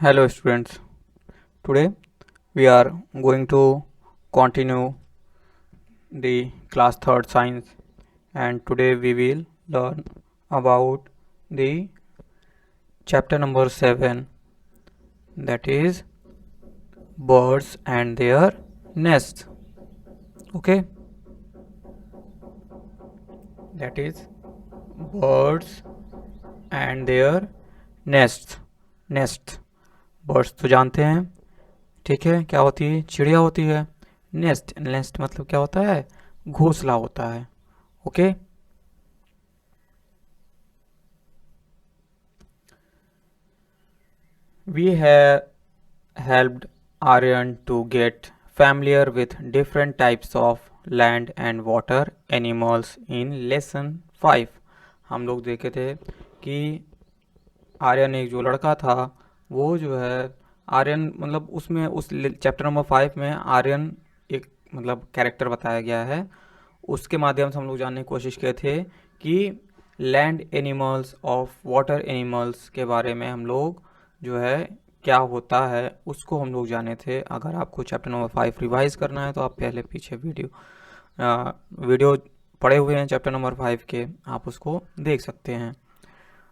Hello students, today we are going to continue the class 3rd science, and today we will learn about the chapter number 7, that is birds and their nests. Okay, that is birds and their nests. Nests, birds तो जानते हैं, ठीक है, क्या होती है? चिड़िया होती है। नेस्ट नेस्ट मतलब क्या होता है? घोंसला होता है। Okay, we have helped Aryan to get familiar with different types of land and water animals in lesson 5। हम लोग देखे थे कि आर्यन एक जो लड़का था वो जो है आर्यन मतलब उसमें उस चैप्टर नंबर 5 में आर्यन एक मतलब कैरेक्टर बताया गया है। उसके माध्यम से हम लोग जानने की कोशिश किए थे कि land animals of water animals के बारे में हम लोग जो है क्या होता है उसको हम लोग जाने थे। अगर आपको चैप्टर नंबर 5 रिवाइज करना है तो आप पहले पीछे वीडियो पढ़े हुए हैं चैप्टर नंबर 5 के, आप उसको देख सकते हैं।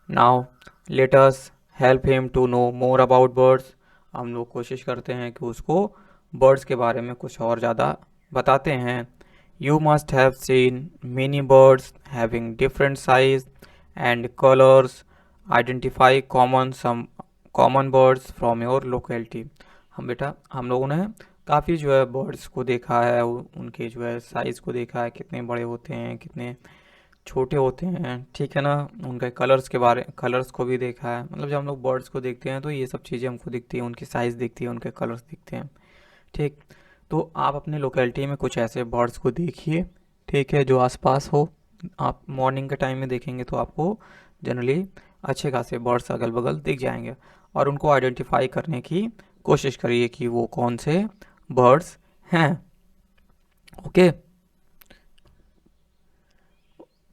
Now let us help him to know more about birds. हम लोग कोशिश करते हैं कि उसको बर्ड्स के बारे में कुछ और ज़्यादा बताते हैं। You must have seen many birds having different size and colors. Identify some common birds from your locality। हम लोगों ने काफ़ी जो है बर्ड्स को देखा है, उनके जो है साइज़ को देखा है, कितने बड़े होते हैं, कितने छोटे होते हैं, ठीक है ना। उनके कलर्स को भी देखा है। मतलब जब हम लोग बर्ड्स को देखते हैं तो ये सब चीज़ें हमको दिखती हैं, उनकी साइज़ दिखती है, उनके कलर्स दिखते हैं, ठीक। तो आप अपने लोकेलिटी में कुछ ऐसे बर्ड्स को देखिए, ठीक है, जो आसपास हो। आप मॉर्निंग के टाइम में देखेंगे तो आपको जनरली अच्छे खासे बर्ड्स अगल बगल दिख जाएंगे, और उनको आइडेंटिफाई करने की कोशिश करिए कि वो कौन से बर्ड्स हैं। Okay,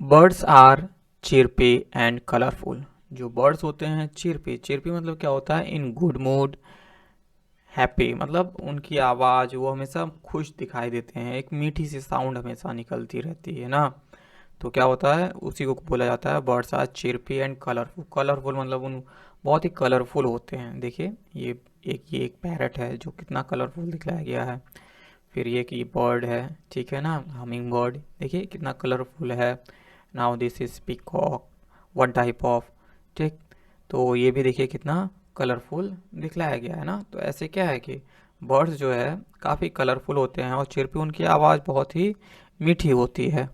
birds are chirpy and colourful. जो बर्ड्स होते हैं चिरपी, चिरपी मतलब क्या होता है? इन गुड मूड, हैप्पी मतलब उनकी आवाज़ वो हमेशा खुश दिखाई देते हैं, एक मीठी सी साउंड हमेशा निकलती रहती है ना। तो क्या होता है, उसी को बोला जाता है birds are chirpy and colourful. Colourful मतलब उन बहुत ही कलरफुल होते हैं। देखिए ये एक पैरट है जो कितना कलरफुल दिखलाया गया है। फिर ये कि बर्ड है, ठीक है ना, हमिंग बर्ड, देखिए कितना कलरफुल है। Now this is peacock, one type of, ठीक। तो ये भी देखिए कितना कलरफुल दिखलाया गया है ना। तो ऐसे क्या है कि बर्ड्स जो है काफ़ी कलरफुल होते हैं और चिरपी, उनकी आवाज़ बहुत ही मीठी होती है।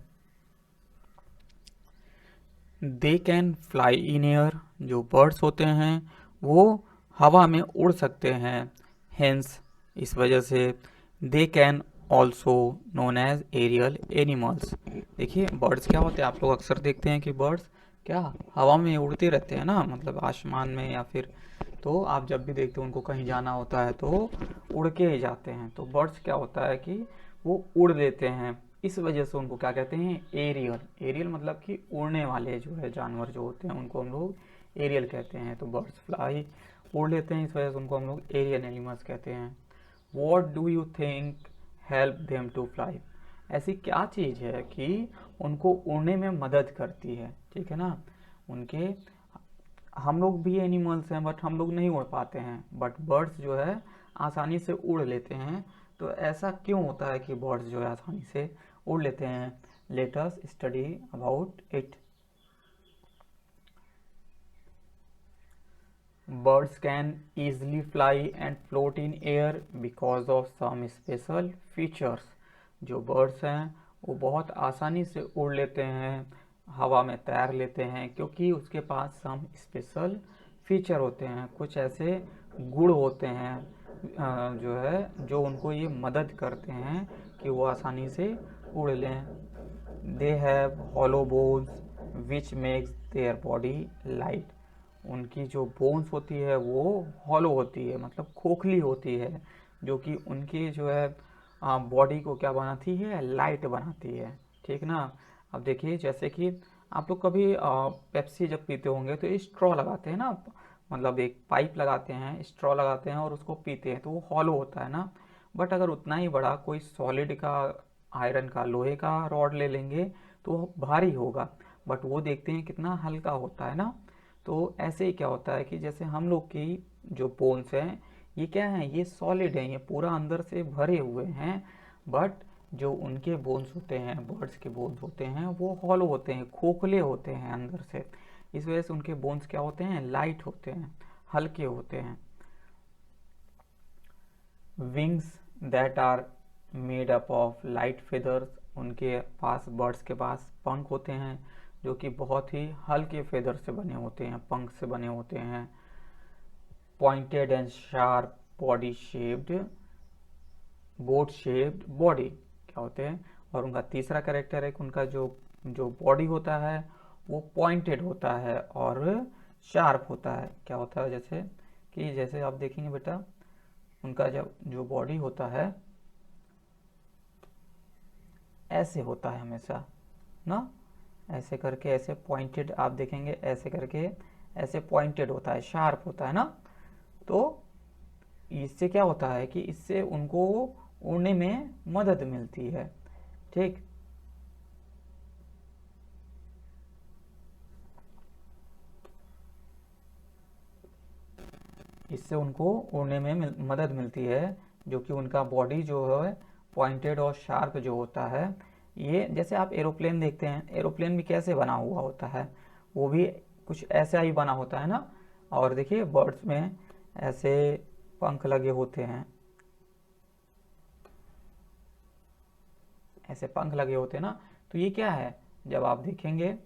They can fly in air. जो बर्ड्स होते हैं वो हवा में उड़ सकते हैं। हेंस, इस वजह से they can also known as aerial animals. देखिए बर्ड्स क्या होते हैं, आप लोग अक्सर देखते हैं कि बर्ड्स क्या हवा में उड़ते रहते हैं ना, मतलब आसमान में, या फिर तो आप जब भी देखते हो उनको कहीं जाना होता है तो उड़ के ही जाते हैं। तो बर्ड्स क्या होता है कि वो उड़ लेते हैं, इस वजह से उनको क्या कहते हैं? एरियल। एरियल मतलब कि उड़ने वाले जो है जानवर जो होते हैं उनको हम लोग एरियल कहते हैं। तो बर्ड्स फ्लाई, उड़ लेते हैं, इस वजह से उनको हम लोग एरियल एनिमल्स कहते हैं। What do you think help them to fly. ऐसी क्या चीज़ है कि उनको उड़ने में मदद करती है, ठीक है ना। उनके हम लोग भी एनिमल्स हैं बट हम लोग नहीं उड़ पाते हैं, बट बर्ड्स जो है आसानी से उड़ लेते हैं। तो ऐसा क्यों होता है कि बर्ड्स जो है आसानी से उड़ लेते हैं? Let us study about it. Birds can easily fly and float in air because of some special features। जो बर्ड्स हैं वो बहुत आसानी से उड़ लेते हैं, हवा में तैर लेते हैं, क्योंकि उसके पास सम स्पेशल फीचर होते हैं, कुछ ऐसे गुण होते हैं जो है जो उनको ये मदद करते हैं कि वो आसानी से उड़ लें। They have hollow bones which makes their body light. उनकी जो बोन्स होती है वो हॉलो होती है, मतलब खोखली होती है, जो कि उनकी जो है बॉडी को क्या बनाती है? लाइट बनाती है, ठीक ना। अब देखिए जैसे कि आप लोग कभी पेप्सी जब पीते होंगे तो स्ट्रॉ लगाते हैं ना मतलब एक पाइप लगाते हैं, स्ट्रॉ लगाते हैं और उसको पीते हैं तो वो हॉलो होता है ना। बट अगर उतना ही बड़ा कोई सॉलिड का, आयरन का, लोहे का रॉड ले लेंगे तो वो भारी होगा, बट वो देखते हैं कितना हल्का होता है ना। तो ऐसे ही क्या होता है कि जैसे हम लोग की जो बोन्स हैं ये क्या है, ये सॉलिड हैं, ये पूरा अंदर से भरे हुए हैं। बट जो उनके बोन्स होते हैं, बर्ड्स के बोन्स होते हैं, वो हॉलो होते हैं, खोखले होते हैं अंदर से। इस वजह से उनके बोन्स क्या होते हैं, लाइट होते हैं, हल्के होते हैं। Wings that are made up of light feathers, उनके पास, बर्ड्स के पास पंख होते हैं जो कि बहुत ही हल्के फेदर से बने होते हैं, पंख से बने होते हैं। Pointed and sharp body shaped, boat shaped body क्या होते हैं। और उनका तीसरा कैरेक्टर है कि उनका जो जो बॉडी होता है वो पॉइंटेड होता है और शार्प होता है। क्या होता है, जैसे कि जैसे आप देखेंगे बेटा, उनका जब जो बॉडी होता है ऐसे होता है हमेशा ना, ऐसे करके, ऐसे पॉइंटेड आप देखेंगे, ऐसे करके ऐसे पॉइंटेड होता है, शार्प होता है ना। तो इससे क्या होता है कि इससे उनको उड़ने में मदद मिलती है। ठीक, इससे उनको उड़ने में मदद मिलती है, जो कि उनका बॉडी जो है पॉइंटेड और शार्प जो होता है। ये जैसे आप एरोप्लेन देखते हैं, एरोप्लेन भी कैसे बना हुआ होता है, वो भी कुछ ऐसा ही बना होता है ना। और देखिए बर्ड्स में ऐसे पंख लगे होते हैं, ऐसे पंख लगे होते हैं ना। तो ये क्या है, जब आप देखेंगे,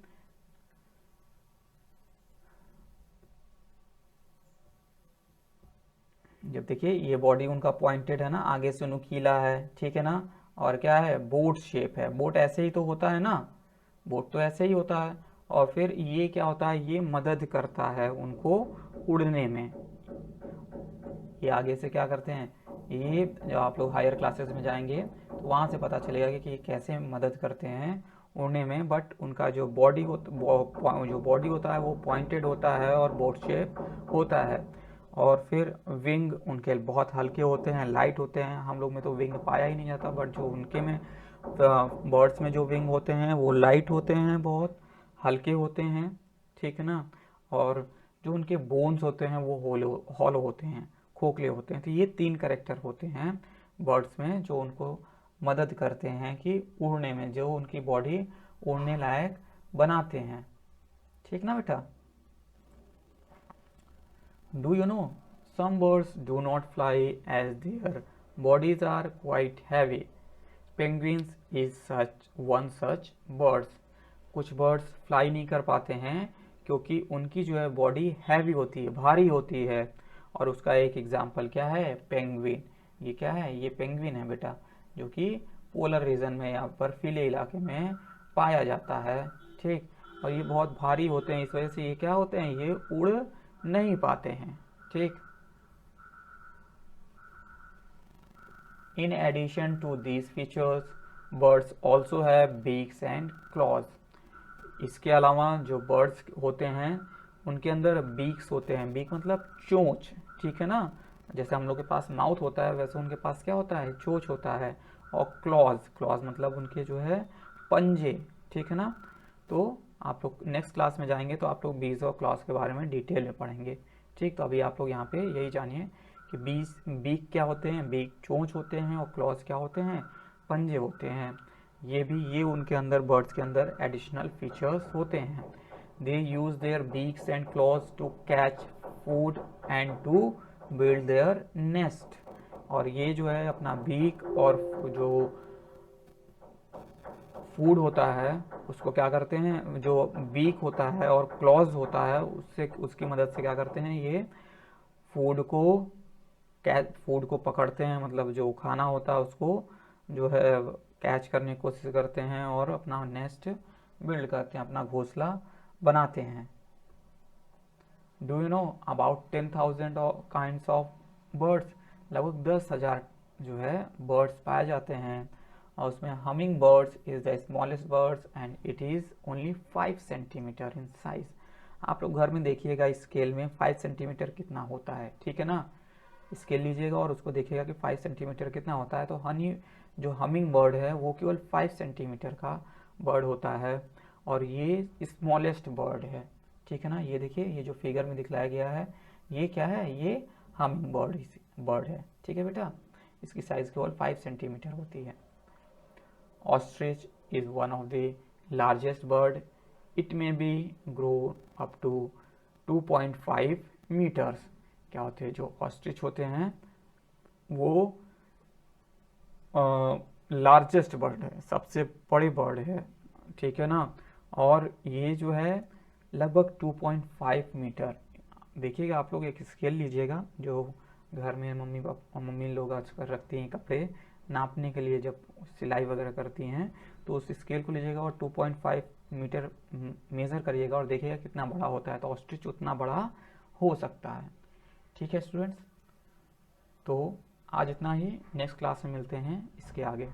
जब देखिए ये बॉडी उनका पॉइंटेड है ना, आगे से नुकीला है, ठीक है ना। और क्या है, बोट शेप है, बोट ऐसे ही तो होता है ना, बोट तो ऐसे ही होता है। और फिर ये क्या होता है, ये मदद करता है उनको उड़ने में। ये आगे से क्या करते हैं, ये जब आप लोग हायर क्लासेस में जाएंगे तो वहाँ से पता चलेगा कि ये कैसे मदद करते हैं उड़ने में। बट उनका जो बॉडी जो बॉडी होता है वो पॉइंटेड होता है और बोट शेप होता है। और फिर विंग उनके बहुत हल्के होते हैं, लाइट होते हैं। हम लोग में तो विंग पाया ही नहीं जाता, बट जो उनके में, बर्ड्स में जो विंग होते हैं वो लाइट होते हैं, बहुत हल्के होते हैं, ठीक है ना। और जो उनके बोन्स होते हैं वो होलो हॉलो होते हैं, खोखले होते हैं। तो ये 3 कैरेक्टर होते हैं बर्ड्स में जो उनको मदद करते हैं कि उड़ने में, जो उनकी बॉडी उड़ने लायक बनाते हैं। ठीक ना बेटा। Do you know some birds do not fly as their bodies are quite heavy. Penguins is such one such birds. कुछ बर्ड्स फ्लाई नहीं कर पाते हैं क्योंकि उनकी जो है बॉडी हैवी होती है, भारी होती है। और उसका एक एग्जाम्पल क्या है, पेंगुइन। ये क्या है, ये पेंगुइन है बेटा, जो कि पोलर रीजन में या बर्फीले इलाके में पाया जाता है। ठीक, और ये बहुत भारी होते हैं, इस वजह से ये क्या होते हैं, ये उड़ नहीं पाते हैं। ठीक, in addition to these features, birds also have beaks and claws. इसके अलावा जो बर्ड्स होते हैं उनके अंदर बीक्स होते हैं, बीक मतलब चोंच, ठीक है ना। जैसे हम लोग के पास माउथ होता है वैसे उनके पास क्या होता है, चोंच होता है। और क्लॉज, क्लॉज मतलब उनके जो है पंजे, ठीक है ना। तो आप लोग नेक्स्ट क्लास में जाएंगे तो आप लोग बीज और क्लॉज के बारे में डिटेल में पढ़ेंगे। ठीक, तो अभी आप लोग यहाँ पे यही जानिए कि बीज, बीक क्या होते हैं, बीक चोंच होते हैं, और क्लॉज क्या होते हैं, पंजे होते हैं। ये उनके अंदर, बर्ड्स के अंदर एडिशनल फीचर्स होते हैं। They use their beaks and claws to catch food and to build their nest. और ये जो है अपना बीक और जो फूड होता है उसको क्या करते हैं, जो बीक होता है और क्लॉज होता है उससे, उसकी मदद से क्या करते हैं, ये फूड को फूड को पकड़ते हैं, मतलब जो खाना होता है उसको जो है कैच करने की कोशिश करते हैं और अपना नेस्ट बिल्ड करते हैं, अपना घोंसला बनाते हैं। Do you know about 10,000 kinds of birds, लगभग 10,000 जो है बर्ड्स पाए जाते हैं। और उसमें humming birds is the smallest birds and it is only 5 centimetre in size. आप लोग घर में देखिएगा स्केल में 5 सेंटीमीटर कितना होता है, ठीक है ना। स्केल लीजिएगा और उसको देखिएगा कि 5 सेंटीमीटर कितना होता है। तो हनी जो हमिंग बर्ड है वो केवल 5 सेंटीमीटर का बर्ड होता है और ये स्मॉलेस्ट बर्ड है, ठीक है ना। ये देखिए, ये जो फिगर में दिखलाया गया है ये क्या है, ये हमिंग बर्ड है, ठीक है बेटा। इसकी साइज केवल 5 सेंटीमीटर होती है। Ostrich is one of the largest bird, it may be grow up to 2.5 metres. क्या होते हैं, जो ऑस्ट्रिच होते हैं वो लार्जेस्ट बर्ड है, सबसे बड़े बर्ड है, ठीक है ना। और ये जो है लगभग 2.5 मीटर। देखिएगा आप लोग, एक स्केल लीजिएगा जो घर में मम्मी लोग आजकल रखती हैं कपड़े नापने के लिए, जब सिलाई वगैरह करती हैं तो उस स्केल को लीजिएगा और 2.5 मीटर मेज़र करिएगा और देखिएगा कितना बड़ा होता है। तो ऑस्ट्रिच उतना बड़ा हो सकता है, ठीक है स्टूडेंट्स। तो आज इतना ही, नेक्स्ट क्लास में मिलते हैं इसके आगे।